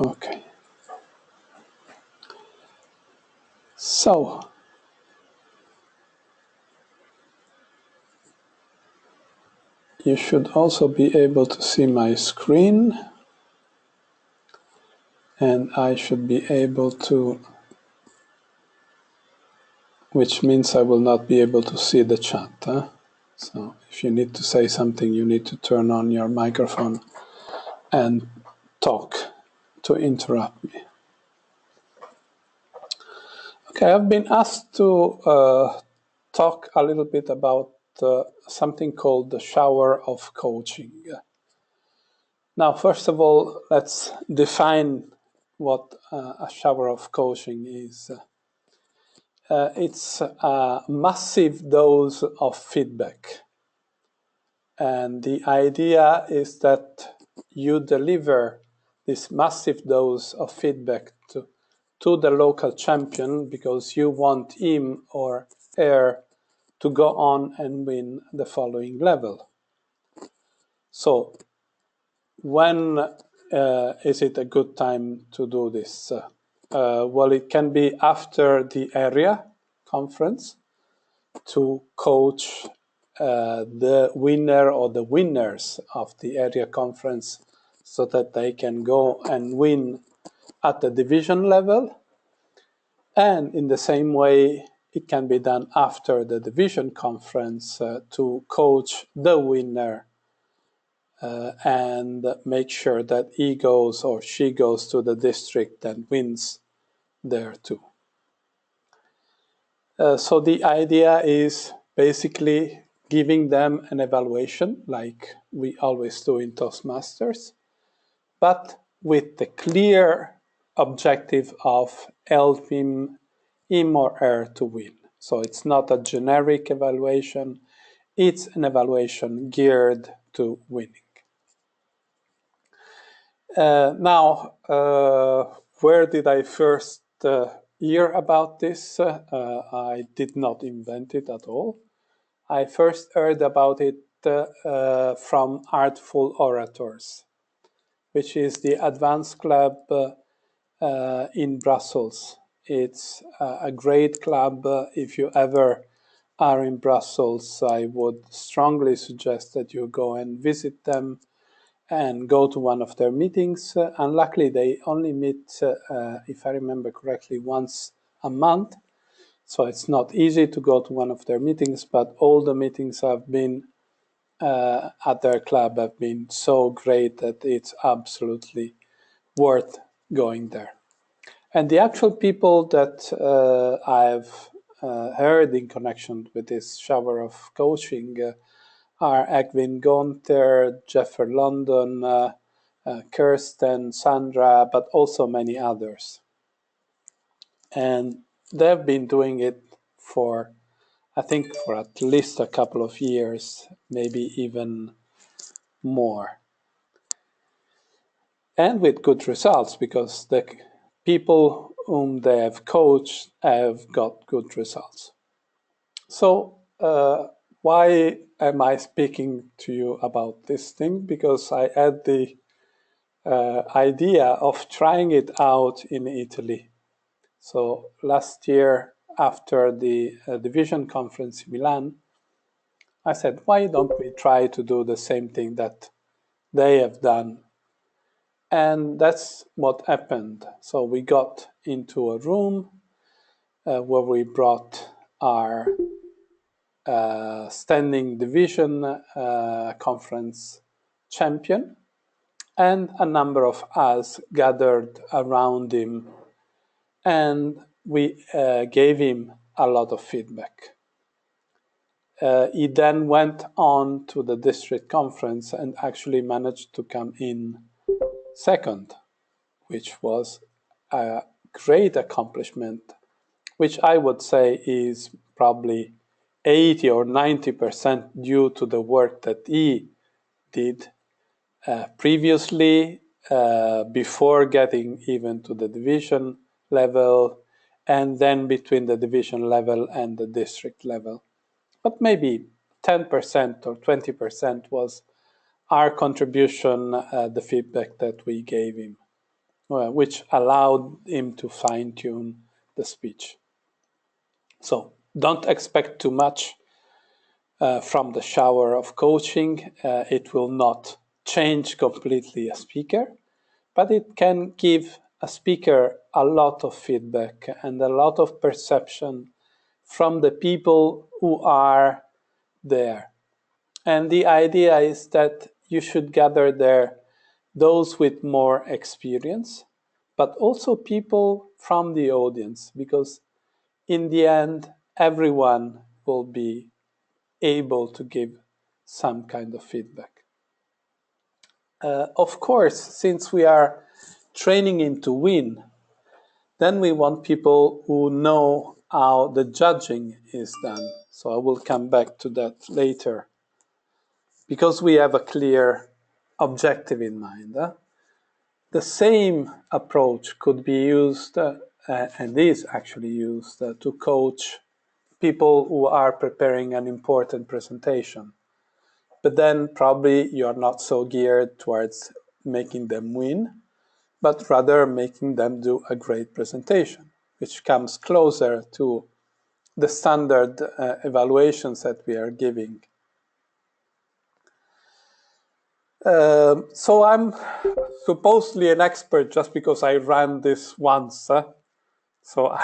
Okay. So, you should also be able to see my screen, and I should be able to, which means I will not be able to see the chat. So if you need to say something, you need to turn on your microphone and talk to interrupt me. Okay, I've been asked to talk a little bit about something called the shower of coaching. Now, first of all, let's define what a shower of coaching is. It's a massive dose of feedback. And the idea is that you deliver this massive dose of feedback to the local champion because you want him or her to go on and win the following level. So, when is it a good time to do this? Well, it can be after the area conference to coach the winner or the winners of the area conference so that they can go and win at the division level. And in the same way, it can be done after the division conference to coach the winner and make sure that he goes or she goes to the district and wins there too. So the idea is basically giving them an evaluation like we always do in Toastmasters, but with the clear objective of helping him or her to win. So it's not a generic evaluation, it's an evaluation geared to winning. Now, where did I first hear about this? I did not invent it at all. I first heard about it from Artful Orators, which is the advanced club in Brussels. It's a great club. If you ever are in Brussels, I would strongly suggest that you go and visit them and go to one of their meetings. And luckily, they only meet, if I remember correctly, once a month. So it's not easy to go to one of their meetings, but all the meetings I've been at their club have been so great that it's absolutely worth going there. And the actual people that I've heard in connection with this shower of coaching are Egwin Gunther, Jeffrey London, Kirsten, Sandra, but also many others. And they've been doing it for, I think, for at least a couple of years, maybe even more. And with good results, because the people whom they have coached have got good results. So why am I speaking to you about this thing? Because I had the idea of trying it out in Italy. So last year, after the division conference in Milan, I said, why don't we try to do the same thing that they have done? And that's what happened. So we got into a room where we brought our standing division conference champion, and a number of us gathered around him, and we gave him a lot of feedback. He then went on to the district conference and actually managed to come in second, which was a great accomplishment, which I would say is probably 80 or 90% due to the work that he did previously, before getting even to the division level, and then between the division level and the district level. But maybe 10% or 20% was our contribution, the feedback that we gave him. which allowed him to fine-tune the speech. So don't expect too much from the shower of coaching. It will not change completely a speaker, but it can give a speaker a lot of feedback and a lot of perception from the people who are there. And the idea is that you should gather there those with more experience, but also people from the audience, because in the end, everyone will be able to give some kind of feedback. Of course, since we are training him to win, then we want people who know how the judging is done. So I will come back to that later, because we have a clear objective in mind. The same approach could be used, and is actually used, to coach people who are preparing an important presentation. But then probably you're not so geared towards making them win, but rather making them do a great presentation, which comes closer to the standard evaluations that we are giving. So I'm supposedly an expert just because I ran this once. So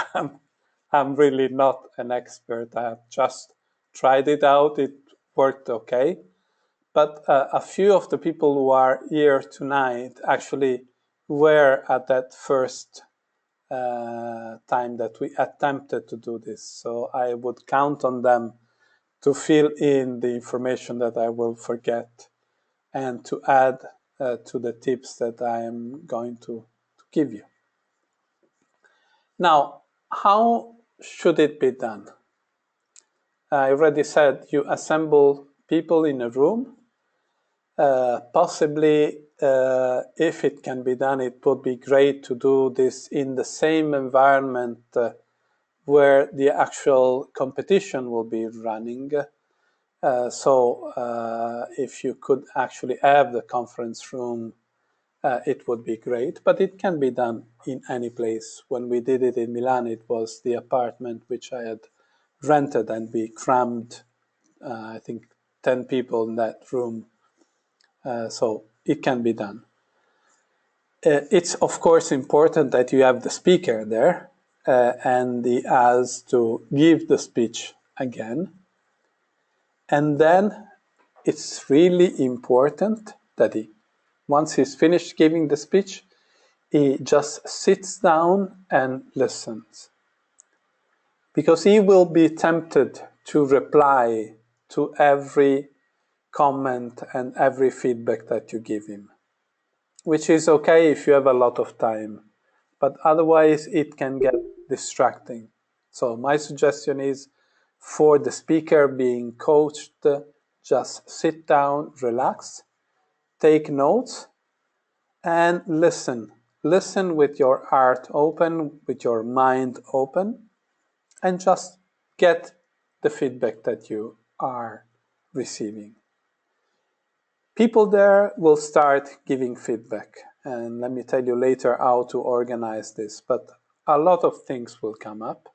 I'm really not an expert. I have just tried it out. It worked okay. But a few of the people who are here tonight actually were at that first time that we attempted to do this. So I would count on them to fill in the information that I will forget and to add to the tips that I am going to give you. Now, how should it be done? I already said you assemble people in a room. Possibly, if it can be done, it would be great to do this in the same environment where the actual competition will be running. So if you could actually have the conference room, it would be great, but it can be done in any place. When we did it in Milan, it was the apartment which I had rented, and we crammed, I think, 10 people in that room. So it can be done. It's, of course, important that you have the speaker there, and he has to give the speech again. And then it's really important that once he's finished giving the speech, he just sits down and listens. Because he will be tempted to reply to every comment and every feedback that you give him, which is okay if you have a lot of time, but otherwise it can get distracting. So my suggestion is, for the speaker being coached, just sit down, relax, take notes, and listen. Listen with your heart open, with your mind open, and just get the feedback that you are receiving. People there will start giving feedback, and let me tell you later how to organize this, but a lot of things will come up,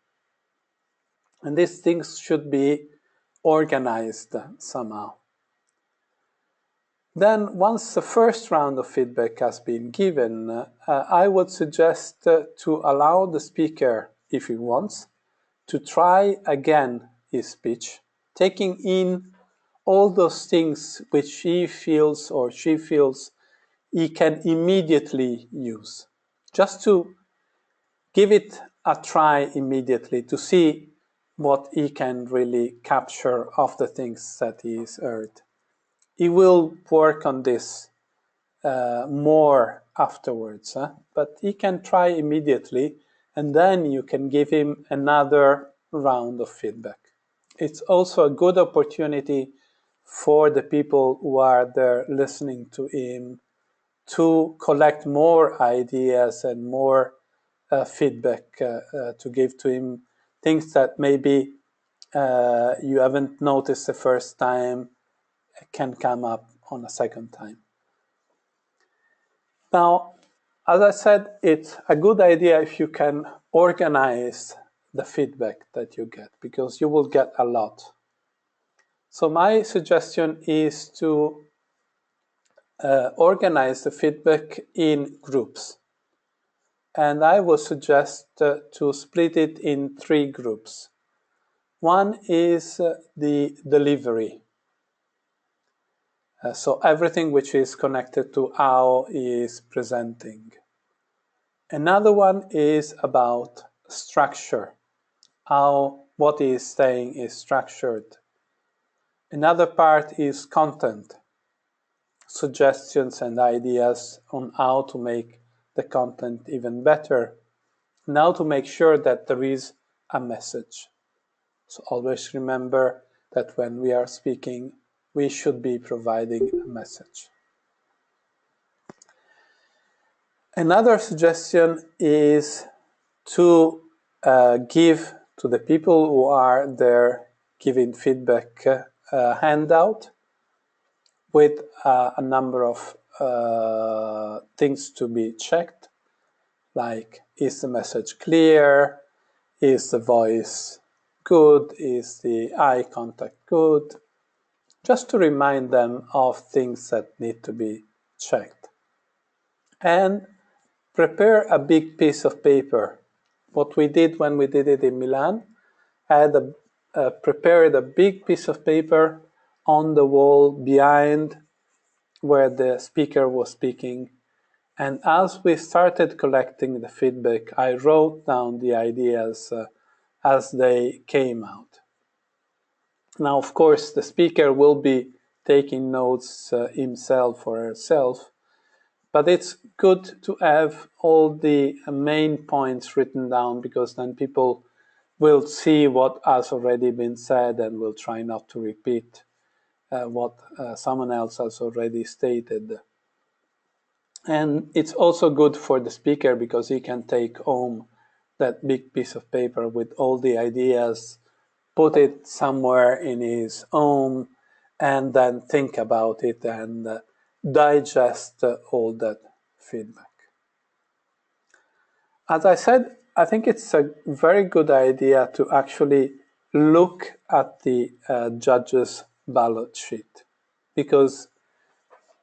and these things should be organized somehow. Then, once the first round of feedback has been given, I would suggest to allow the speaker, if he wants, to try again his speech, taking in all those things which he feels or she feels he can immediately use. Just to give it a try immediately to see what he can really capture of the things that he's heard. He will work on this more afterwards, but he can try immediately, and then you can give him another round of feedback. It's also a good opportunity for the people who are there listening to him to collect more ideas and more feedback to give to him, things that maybe you haven't noticed the first time can come up on a second time. Now, As I said, it's a good idea if you can organize the feedback that you get, because you will get a lot. So my suggestion is to organize the feedback in groups. And I would suggest to split it in 3 groups. One is the delivery. So everything which is connected to how he is presenting. Another one is about structure, how what he is saying is structured. Another part is content, suggestions and ideas on how to make the content even better, and how to make sure that there is a message. So always remember that when we are speaking, we should be providing a message. Another suggestion is to give to the people who are there giving feedback a handout with a number of things to be checked, like is the message clear, is the voice good, is the eye contact good, just to remind them of things that need to be checked. And prepare a big piece of paper. What we did when we did it in Milan, I had prepared a big piece of paper on the wall behind where the speaker was speaking. And as we started collecting the feedback, I wrote down the ideas as they came out. Now, of course, the speaker will be taking notes himself or herself, but it's good to have all the main points written down, because then people will see what has already been said and will try not to repeat what someone else has already stated. And it's also good for the speaker, because he can take home that big piece of paper with all the ideas, put it somewhere in his home, and then think about it and digest all that feedback. As I said, I think it's a very good idea to actually look at the judge's ballot sheet, because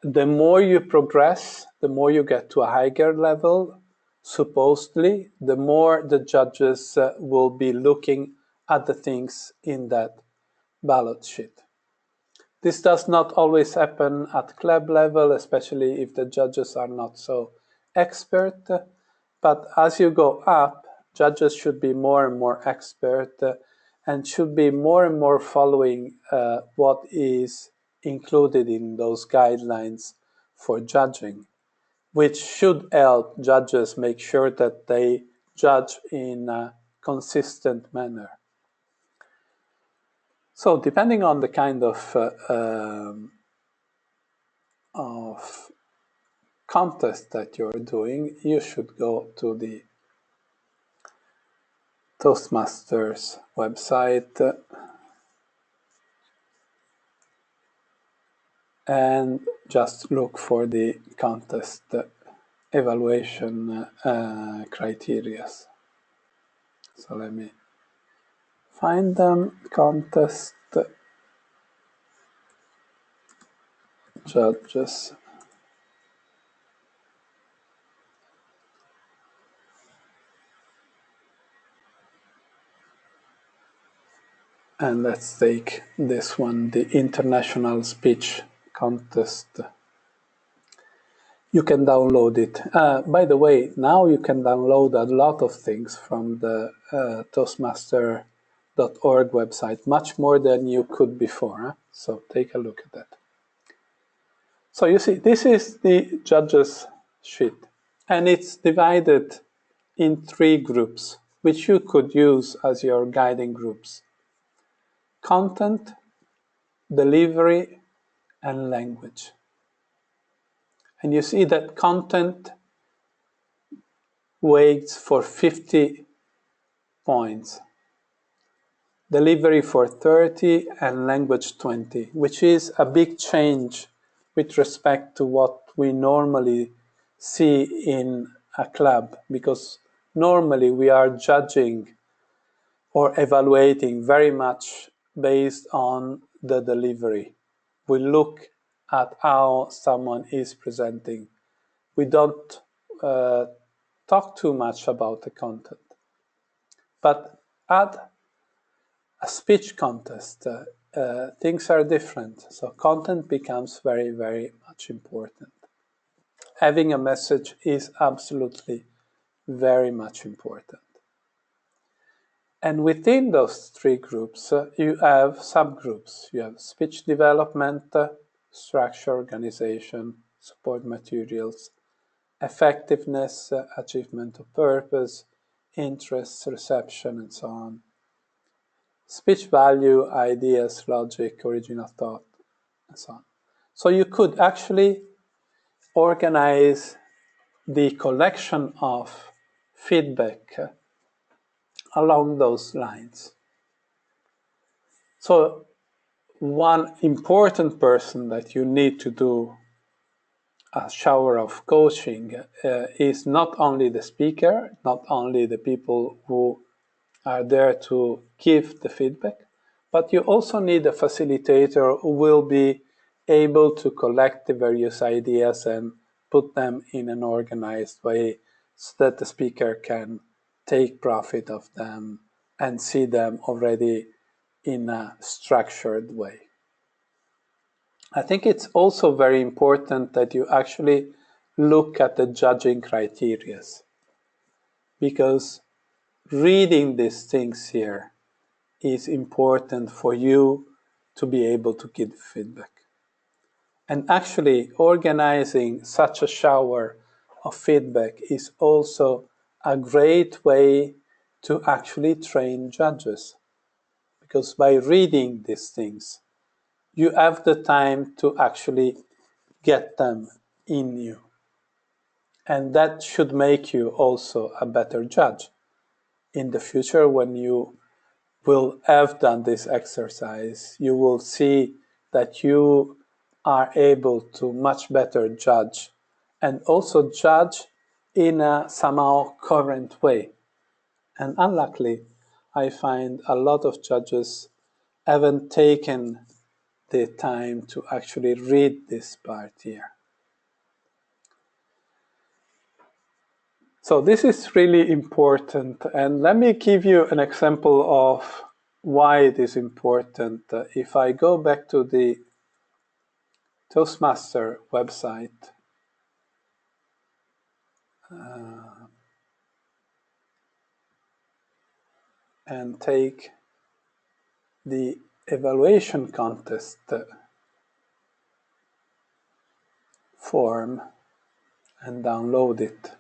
the more you progress, the more you get to a higher level, supposedly, the more the judges will be looking at the things in that ballot sheet. This does not always happen at club level, especially if the judges are not so expert. But as you go up, judges should be more and more expert and should be more and more following what is included in those guidelines for judging, which should help judges make sure that they judge in a consistent manner. So depending on the kind of contest that you're doing, you should go to the Toastmasters website and just look for the contest evaluation criteria. So let me find them. Contest judges. And let's take this one, the International Speech Contest. You can download it. By the way, now you can download a lot of things from the Toastmaster.org website, much more than you could before. Huh? So take a look at that. So you see, this is the judges sheet, and it's divided in 3 groups, which you could use as your guiding groups: content, delivery, and language. And you see that content weights for 50 points, delivery for 30, and language 20, which is a big change with respect to what we normally see in a club, because normally we are judging or evaluating very much based on the delivery. We look at how someone is presenting. We don't talk too much about the content. But at a speech contest, things are different. So content becomes very, very much important. Having a message is absolutely very much important. And within those three groups, you have subgroups. You have speech development, structure, organization, support materials, effectiveness, achievement of purpose, interest, reception, and so on. Speech value, ideas, logic, original thought, and so on. So you could actually organize the collection of feedback along those lines. So one important person that you need to do a shower of coaching is not only the speaker, not only the people who are there to give the feedback, but you also need a facilitator who will be able to collect the various ideas and put them in an organized way so that the speaker can take profit of them and see them already in a structured way. I think it's also very important that you actually look at the judging criteria, because reading these things here is important for you to be able to give feedback. And actually organizing such a shower of feedback is also a great way to actually train judges, because by reading these things, you have the time to actually get them in you. And that should make you also a better judge in the future. When you will have done this exercise, you will see that you are able to much better judge, and also judge in a somehow current way. And unluckily, I find a lot of judges haven't taken the time to actually read this part here. So this is really important, and let me give you an example of why it is important. If I go back to the Toastmaster website, and take the evaluation contest form and download it.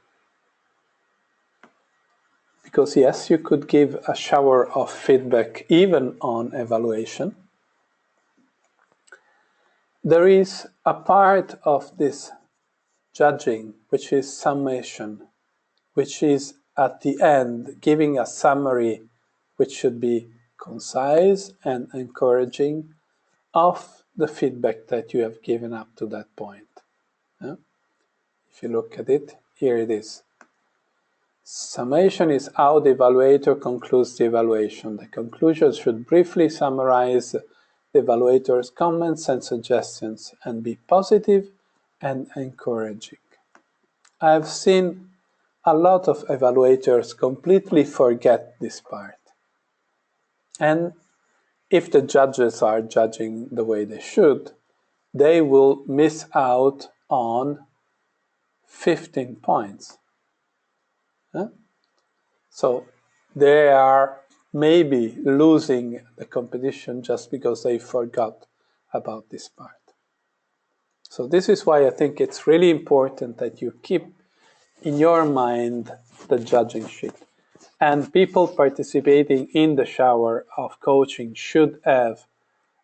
Because yes, you could give a shower of feedback even on evaluation. There is a part of this judging which is summation, which is at the end giving a summary which should be concise and encouraging of the feedback that you have given up to that point. Yeah? If you look at it, here it is. Summation is how the evaluator concludes the evaluation. The conclusion should briefly summarize the evaluator's comments and suggestions and be positive and encouraging. I have seen a lot of evaluators completely forget this part. And if the judges are judging the way they should, they will miss out on 15 points. Huh? So they are maybe losing the competition just because they forgot about this part. So this is why I think it's really important that you keep in your mind the judging sheet. And people participating in the shower of coaching should have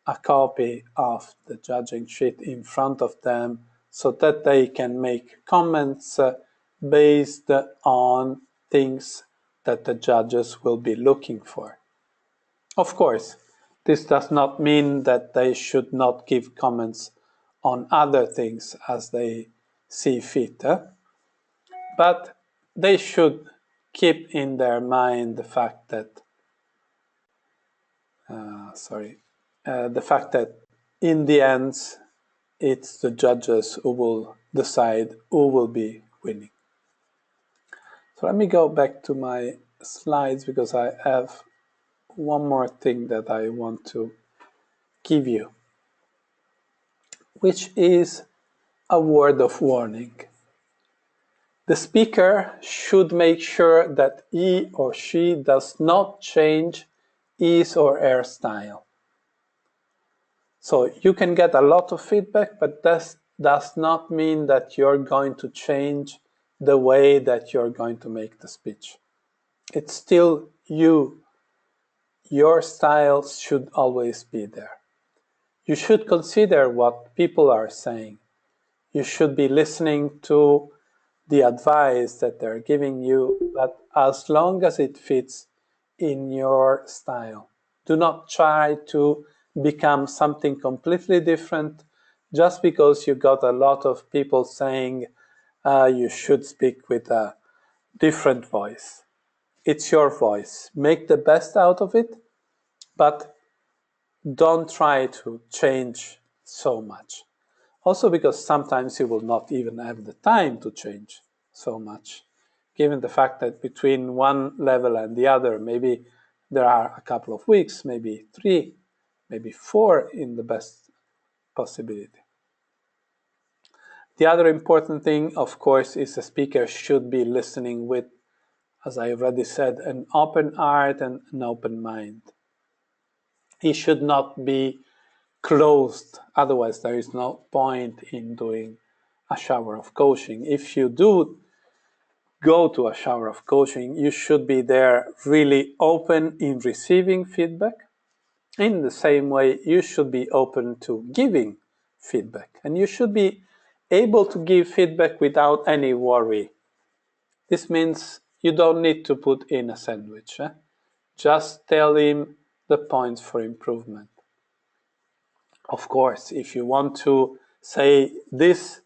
a copy of the judging sheet in front of them so that they can make comments based on things that the judges will be looking for. Of course, this does not mean that they should not give comments on other things as they see fit. But they should keep in their mind the fact that, the fact that in the end, it's the judges who will decide who will be winning. So let me go back to my slides because I have one more thing that I want to give you, which is a word of warning. The speaker should make sure that he or she does not change his or her style. So you can get a lot of feedback, but that does not mean that you're going to change the way that you're going to make the speech. It's still you. Your style should always be there. You should consider what people are saying. You should be listening to the advice that they're giving you, but as long as it fits in your style. Do not try to become something completely different just because you got a lot of people saying you should speak with a different voice. It's your voice. Make the best out of it, but don't try to change so much. Also because sometimes you will not even have the time to change so much, given the fact that between one level and the other, maybe there are a couple of weeks, maybe 3, maybe 4 in the best possibility. The other important thing, of course, is the speaker should be listening with, as I already said, an open heart and an open mind. He should not be closed, otherwise there is no point in doing a shower of coaching. If you do go to a shower of coaching, you should be there really open in receiving feedback. In the same way, you should be open to giving feedback. And you should be able to give feedback without any worry. This means you don't need to put in a sandwich. Just tell him the points for improvement. Of course, if you want to say this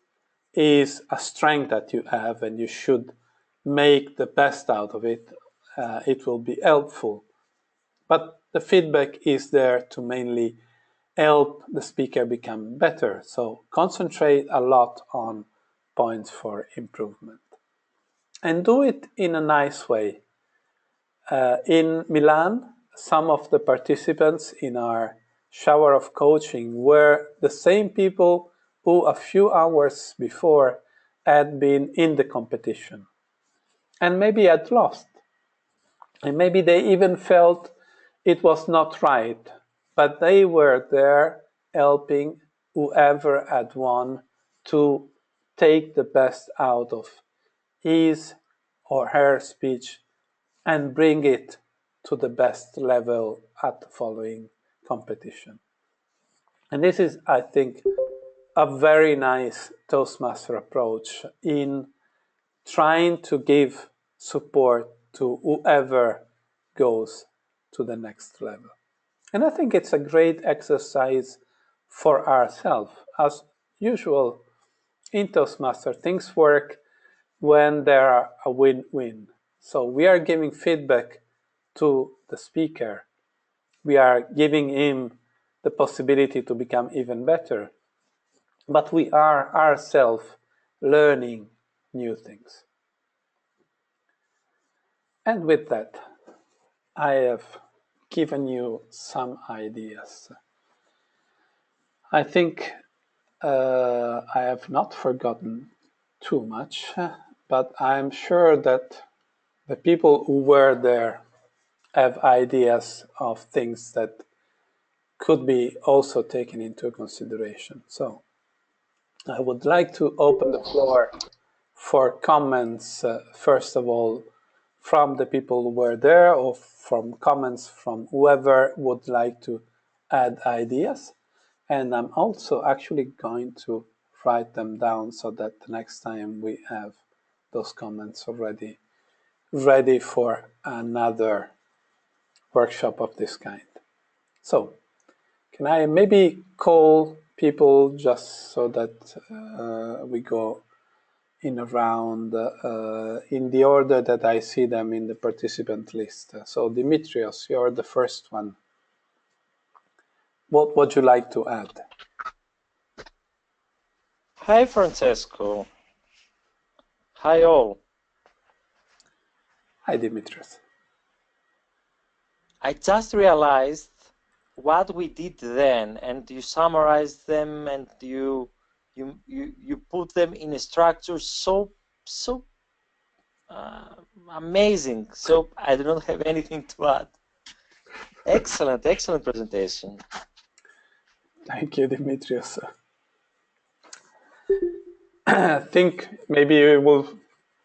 is a strength that you have and you should make the best out of it, it will be helpful. But the feedback is there to mainly help the speaker become better. So concentrate a lot on points for improvement. And do it in a nice way. In Milan, some of the participants in our shower of coaching were the same people who a few hours before had been in the competition and maybe had lost. And maybe they even felt it was not right, but they were there helping whoever had won to take the best out of his or her speech and bring it to the best level at the following competition. And this is, I think, a very nice Toastmaster approach in trying to give support to whoever goes to the next level. And I think it's a great exercise for ourselves. As usual, in Toastmaster, things work when there are a win-win. So we are giving feedback to the speaker. We are giving him the possibility to become even better. But we are ourselves learning new things. And with that, I have given you some ideas. I think I have not forgotten too much, but I'm sure that the people who were there have ideas of things that could be also taken into consideration. So I would like to open the floor for comments, first of all, from the people who were there or from comments from whoever would like to add ideas. And I'm also actually going to write them down so that the next time we have those comments already ready for another workshop of this kind. So, can I maybe call people just so that we go in a round in the order that I see them in the participant list. So Dimitrios, you're the first one. What would you like to add? Hi, Francesco. Hi, all. Hi, Dimitrios. I just realized what we did then, and you summarized them, and you put them in a structure so amazing. So I do not have anything to add. Excellent presentation. Thank you, Dimitrios. I think maybe we will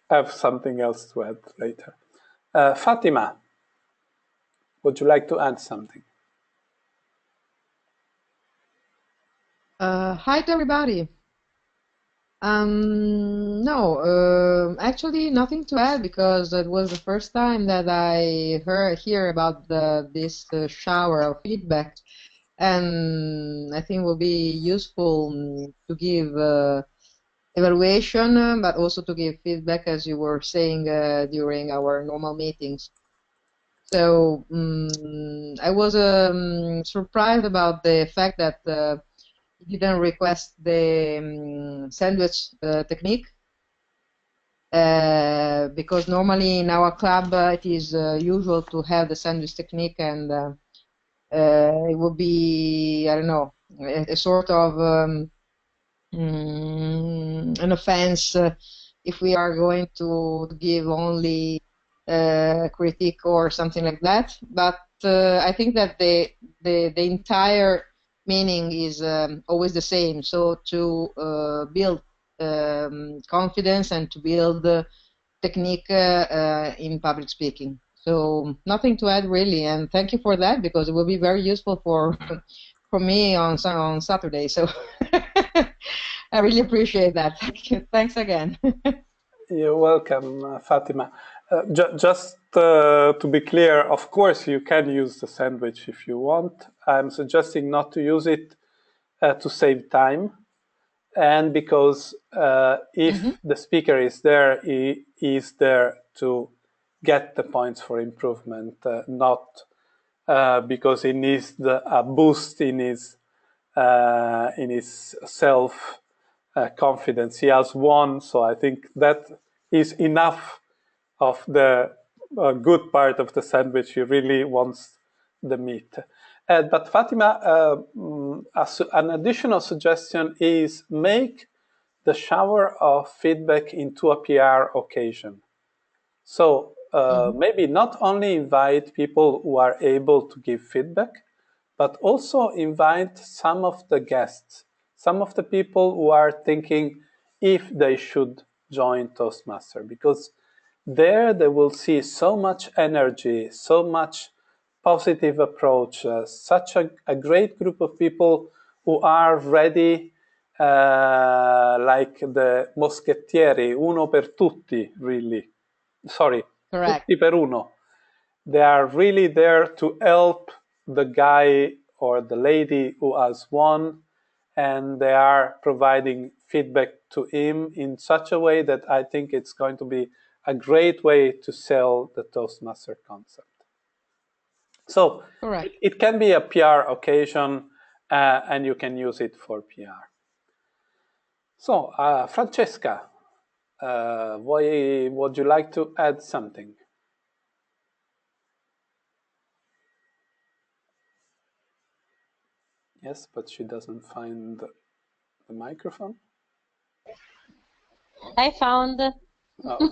have something else to add later. Fatima, would you like to add something? Hi to everybody. No, actually nothing to add because it was the first time that I hear about this shower of feedback, and I think it will be useful to give evaluation, but also to give feedback, as you were saying during our normal meetings. So I was surprised about the fact that didn't request the sandwich technique because normally in our club it is usual to have the sandwich technique, and it would be, I don't know, a sort of an offense if we are going to give only critique or something like that. But I think that the entire meaning is always the same. So to build confidence and to build technique in public speaking. So nothing to add really, and thank you for that because it will be very useful for me on Saturday. So I really appreciate that. Thank you. Thanks again. You're welcome, Fatima. Just to be clear, of course, you can use the sandwich if you want. I'm suggesting not to use it to save time. And because if the speaker is there, he is there to get the points for improvement, not because he needs a boost in his self confidence. He has one, so I think that is enough of the good part of the sandwich. He really wants the meat. But Fatima, an additional suggestion is make the shower of feedback into a PR occasion. So maybe not only invite people who are able to give feedback, but also invite some of the guests, some of the people who are thinking if they should join Toastmaster, because there they will see so much energy, so much positive approach, such a great group of people who are ready, like the moschettieri, uno per tutti, really. Sorry, Correct. tutti per uno. They are really there to help the guy or the lady who has won, and they are providing feedback to him in such a way that I think it's going to be a great way to sell the Toastmaster concept. So it can be a PR occasion, and you can use it for PR. So, Francesca, would you like to add something? Yes, but she doesn't find the microphone. I found. Oh.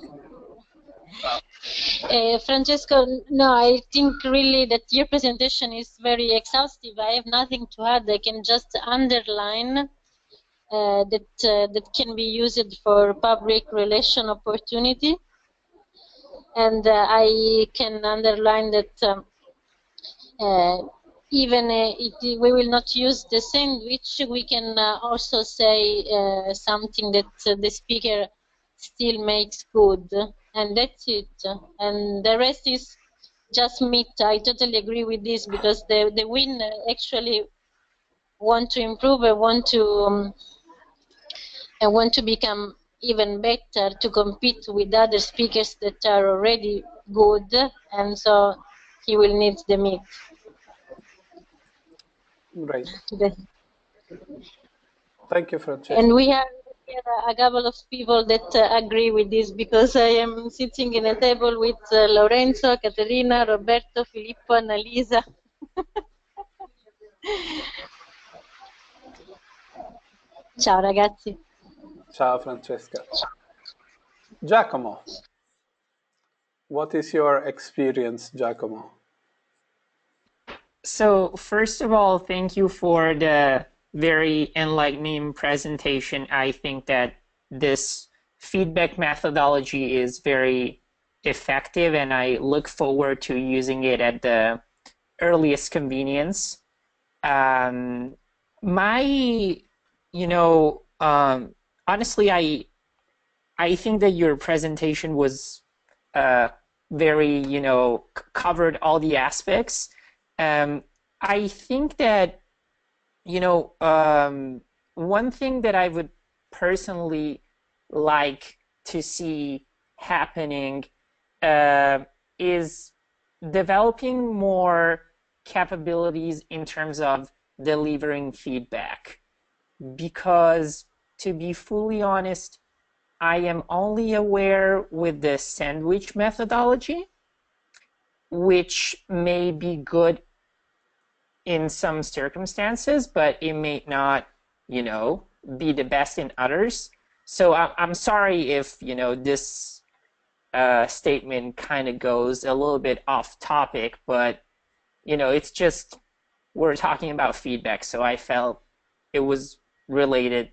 Francesco, no, I think really that your presentation is very exhaustive. I have nothing to add. I can just underline that can be used for public relation opportunity, and I can underline that even if we will not use the sandwich, we can also say something that the speaker still makes good, and that's it. And the rest is just meat. I totally agree with this because the winner actually want to improve and want to become even better to compete with other speakers that are already good, and so he will need the meat. Great. Thank you, Francesca. And we have a couple of people that agree with this, because I am sitting in a table with Lorenzo, Caterina, Roberto, Filippo, Annalisa. Ciao ragazzi. Ciao Francesca. Giacomo, what is your experience, Giacomo? So first of all, thank you for the very enlightening presentation. I think that this feedback methodology is very effective, and I look forward to using it at the earliest convenience. Honestly, I think that your presentation was very, covered all the aspects. I think that, one thing that I would personally like to see happening is developing more capabilities in terms of delivering feedback. Because, to be fully honest, I am only aware with the sandwich methodology, which may be good in some circumstances, but it may not, be the best in others. So I'm sorry if, this statement kind of goes a little bit off topic, but, it's just, we're talking about feedback, so I felt it was related.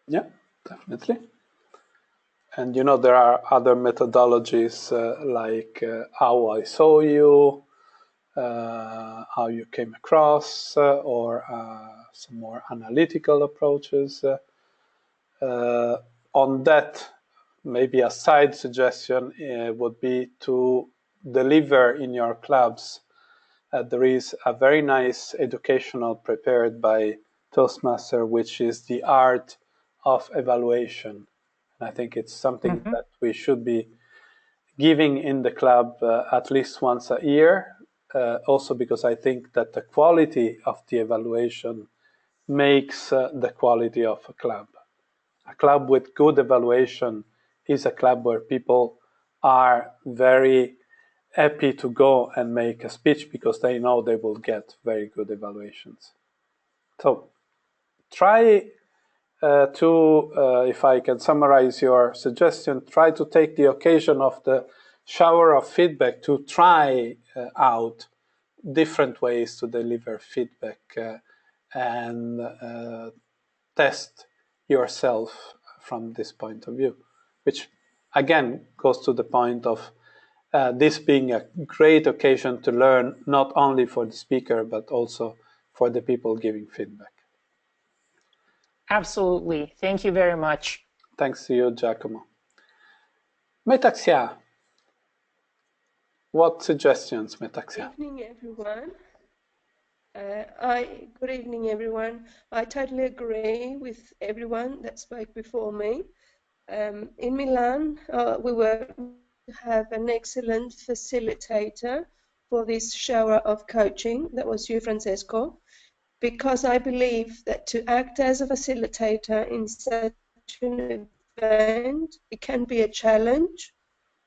Yeah, definitely. And there are other methodologies like how I saw you, how you came across, or some more analytical approaches. On that, maybe a side suggestion would be to deliver in your clubs. There is a very nice educational prepared by Toastmasters, which is the art of evaluation. And I think it's something that we should be giving in the club at least once a year. Also because I think that the quality of the evaluation makes the quality of a club. A club with good evaluation is a club where people are very happy to go and make a speech because they know they will get very good evaluations. So try if I can summarize your suggestion, try to take the occasion of the shower of feedback to try out different ways to deliver feedback and test yourself from this point of view, which again goes to the point of this being a great occasion to learn, not only for the speaker, but also for the people giving feedback. Absolutely. Thank you very much. Thanks to you, Giacomo. Metaxia. What suggestions, Metaxia? Good evening, everyone. Good evening, everyone. I totally agree with everyone that spoke before me. In Milan, we were to have an excellent facilitator for this shower of coaching. That was you, Francesco, because I believe that to act as a facilitator in such an event, it can be a challenge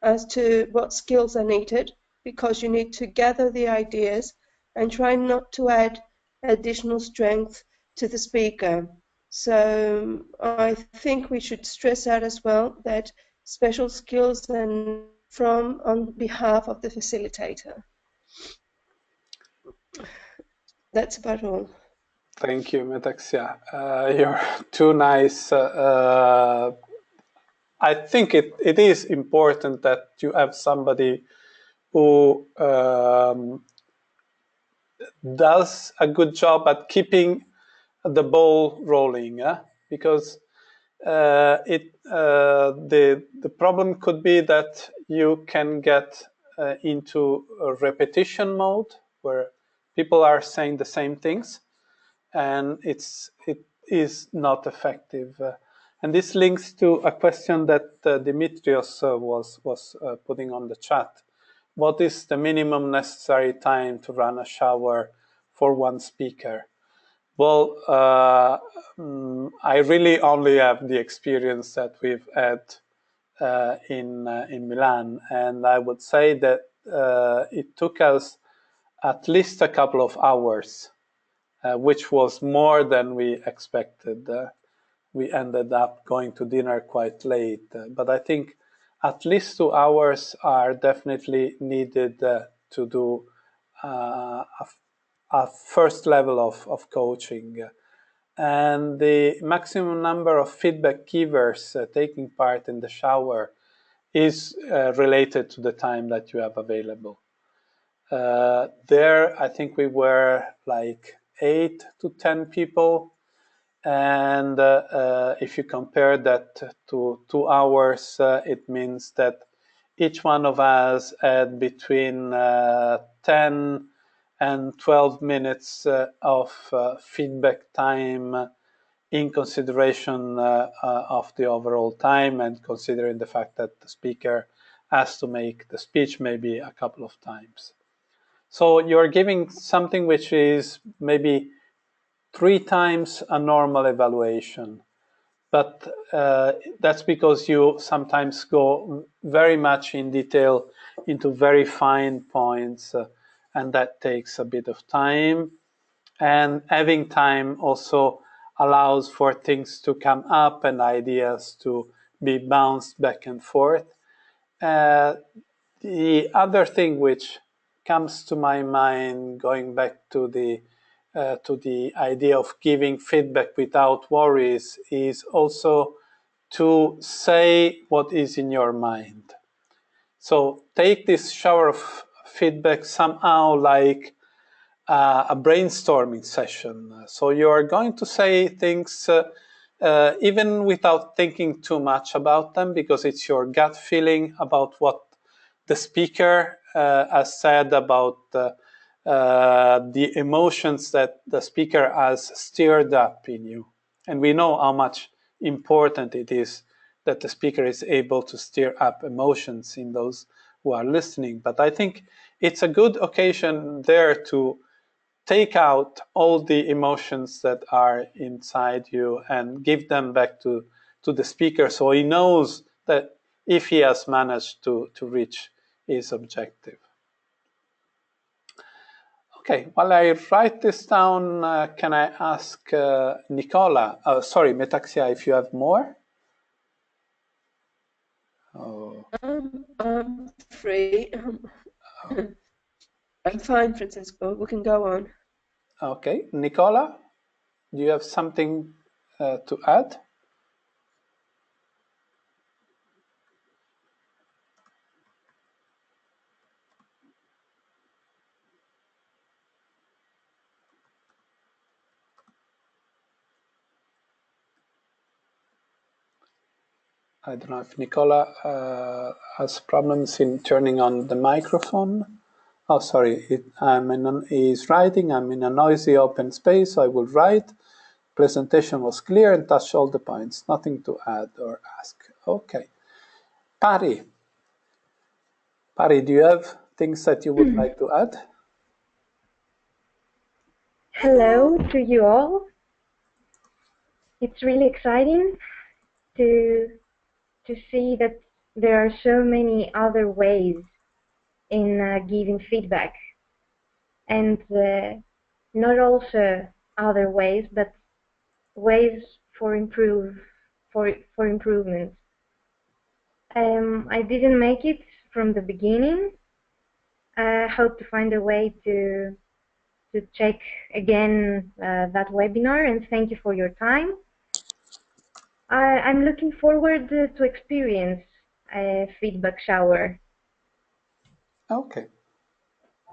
as to what skills are needed, because you need to gather the ideas and try not to add additional strength to the speaker. So I think we should stress out as well that special skills are on behalf of the facilitator. That's about all. Thank you, Metaxia. You're too nice. I think it is important that you have somebody who does a good job at keeping the ball rolling, because the problem could be that you can get into a repetition mode where people are saying the same things, and it is not effective. And this links to a question that Dimitrios was putting on the chat. What is the minimum necessary time to run a shower for one speaker? Well, I really only have the experience that we've had in Milan, and I would say that it took us at least a couple of hours, which was more than we expected. We ended up going to dinner quite late, but I think at least 2 hours are definitely needed to do a first level of coaching. And the maximum number of feedback givers taking part in the shower is related to the time that you have available. There, I think we were like 8 to 10 people. And if you compare that to 2 hours, it means that each one of us had between 10 and 12 minutes of feedback time in consideration of the overall time, and considering the fact that the speaker has to make the speech maybe a couple of times. So you're giving something which is maybe 3 times a normal evaluation. But that's because you sometimes go very much in detail into very fine points, and that takes a bit of time. And having time also allows for things to come up and ideas to be bounced back and forth. The other thing which comes to my mind, going back to the idea of giving feedback without worries, is also to say what is in your mind. So take this shower of feedback somehow like a brainstorming session. So you are going to say things even without thinking too much about them, because it's your gut feeling about what the speaker has said, about the emotions that the speaker has stirred up in you. And we know how much important it is that the speaker is able to stir up emotions in those who are listening. But I think it's a good occasion there to take out all the emotions that are inside you and give them back to the speaker, so he knows that if he has managed to reach his objective. Okay, while I write this down, can I ask Nicola, sorry, Metaxia, if you have more? Oh. I'm free. I'm fine, Francesco. We can go on. Okay, Nicola, do you have something to add? I don't know if Nicola has problems in turning on the microphone. Oh, sorry, he's writing, I'm in a noisy open space, so I will write. Presentation was clear and touched all the points. Nothing to add or ask. Okay. Pari, do you have things that you would like to add? Hello to you all. It's really exciting to see that there are so many other ways in giving feedback, and not also other ways, but ways for improvement. I didn't make it from the beginning. I hope to find a way to check again that webinar, and thank you for your time. I'm looking forward to experience a feedback shower. Okay,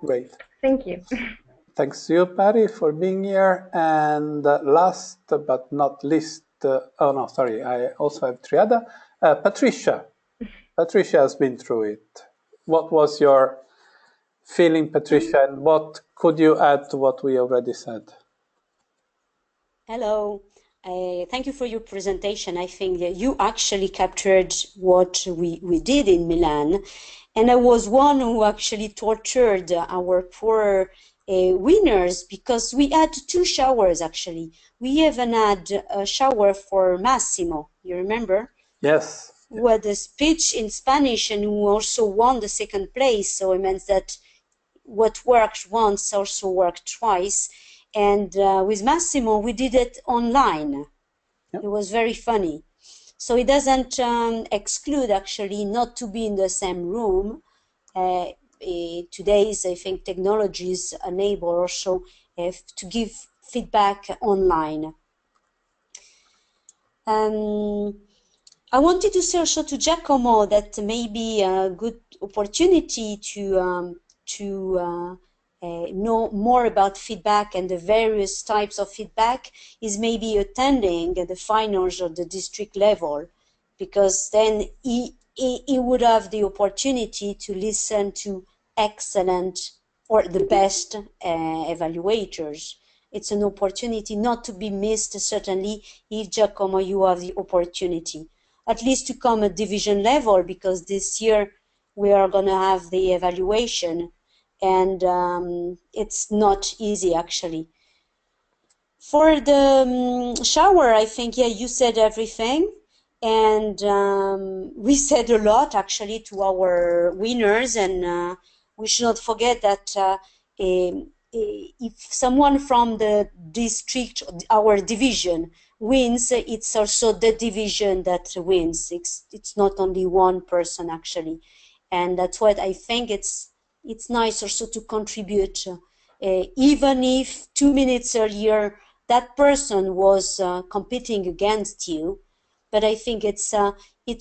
great. Thank you. Thanks to you, Pari, for being here. And last but not least, oh no, sorry, I also have Triada. Patricia. Patricia has been through it. What was your feeling, Patricia, and what could you add to what we already said? Hello. thank you for your presentation. I think that you actually captured what we did in Milan. And I was one who actually tortured our poor winners because we had 2 showers actually. We even had a shower for Massimo, you remember? Yes. Who had a speech in Spanish and who also won the 2nd place. So it means that what worked once also worked twice. And with Massimo, we did it online. Yep. It was very funny. So it doesn't exclude actually not to be in the same room. Today's, I think, technologies enable also to give feedback online. I wanted to say also to Giacomo that maybe a good opportunity to know more about feedback and the various types of feedback is maybe attending the finals of the district level, because then he would have the opportunity to listen to excellent or the best evaluators. It's an opportunity not to be missed, certainly, if Giacomo, you have the opportunity, at least to come at division level, because this year we are going to have the evaluation, and it's not easy actually. For the shower, I think, yeah, you said everything. And we said a lot actually to our winners, and we should not forget that if someone from the district, our division, wins, it's also the division that wins. It's not only one person actually, and that's what I think it's nice also to contribute, even if 2 minutes earlier that person was competing against you. But I think it's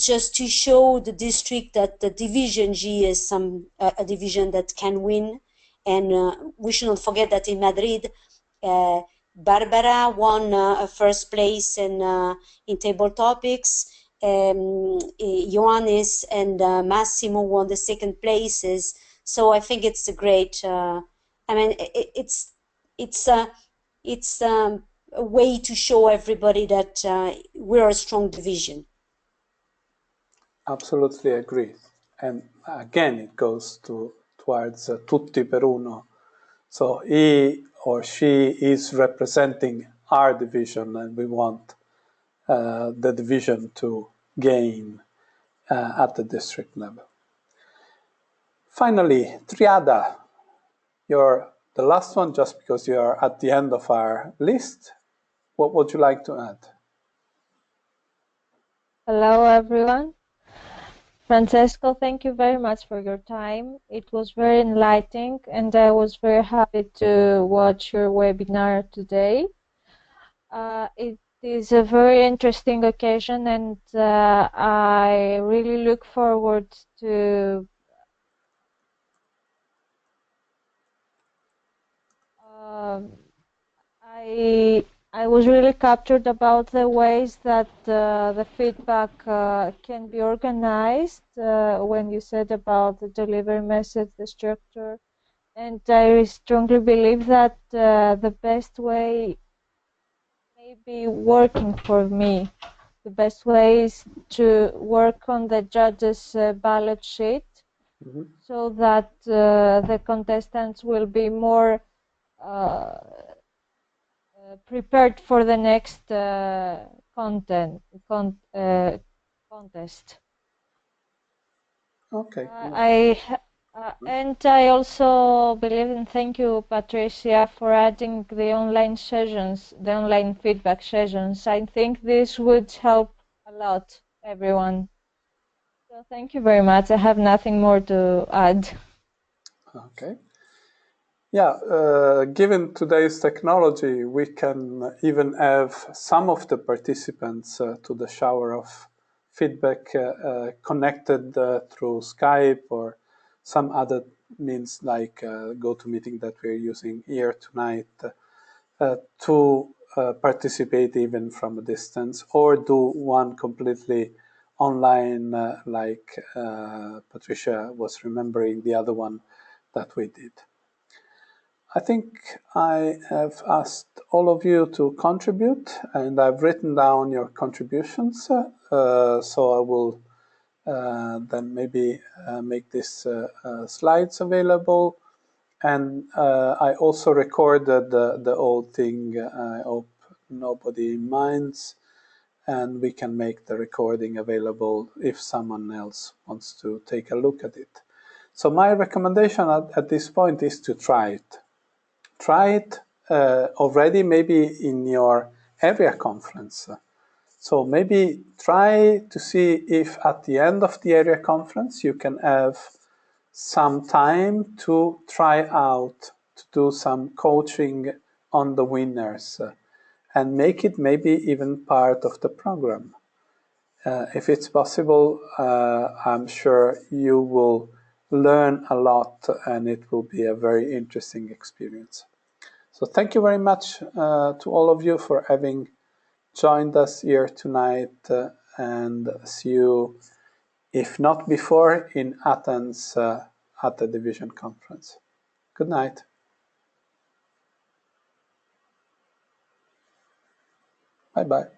just to show the district that the Division G is a division that can win. And we should not forget that in Madrid, Barbara won first place in table topics. Ioannis and Massimo won the 2nd places. So I think it's a great. I mean, it's a way to show everybody that we're a strong division. Absolutely agree. And again, it goes towards tutti per uno. So he or she is representing our division, and we want the division to gain at the district level. Finally, Triada, you're the last one just because you are at the end of our list. What would you like to add? Hello, everyone. Francesco, thank you very much for your time. It was very enlightening, and I was very happy to watch your webinar today. It is a very interesting occasion, and I really look forward to I was really captured about the ways that the feedback can be organized when you said about the delivery message, the structure. And I strongly believe that the best way may be working for me. The best way is to work on the judges' ballot sheet, so that the contestants will be more prepared for the next contest. Okay. And I also believe, and thank you, Patricia, for adding the online sessions, the online feedback sessions. I think this would help a lot everyone. So thank you very much. I have nothing more to add. Okay. Yeah, given today's technology, we can even have some of the participants to the shower of feedback connected through Skype or some other means like GoToMeeting that we're using here tonight to participate even from a distance, or do one completely online like Patricia was remembering the other one that we did. I think I have asked all of you to contribute, and I've written down your contributions. So I will then maybe make these slides available. And I also recorded the whole thing. I hope nobody minds. And we can make the recording available if someone else wants to take a look at it. So my recommendation at this point is to try it. Try it already maybe in your area conference. So maybe try to see if at the end of the area conference you can have some time to try out, to do some coaching on the winners and make it maybe even part of the program. If it's possible, I'm sure you will learn a lot and it will be a very interesting experience. So thank you very much to all of you for having joined us here tonight and see you, if not before, in Athens at the Division Conference. Good night. Bye-bye.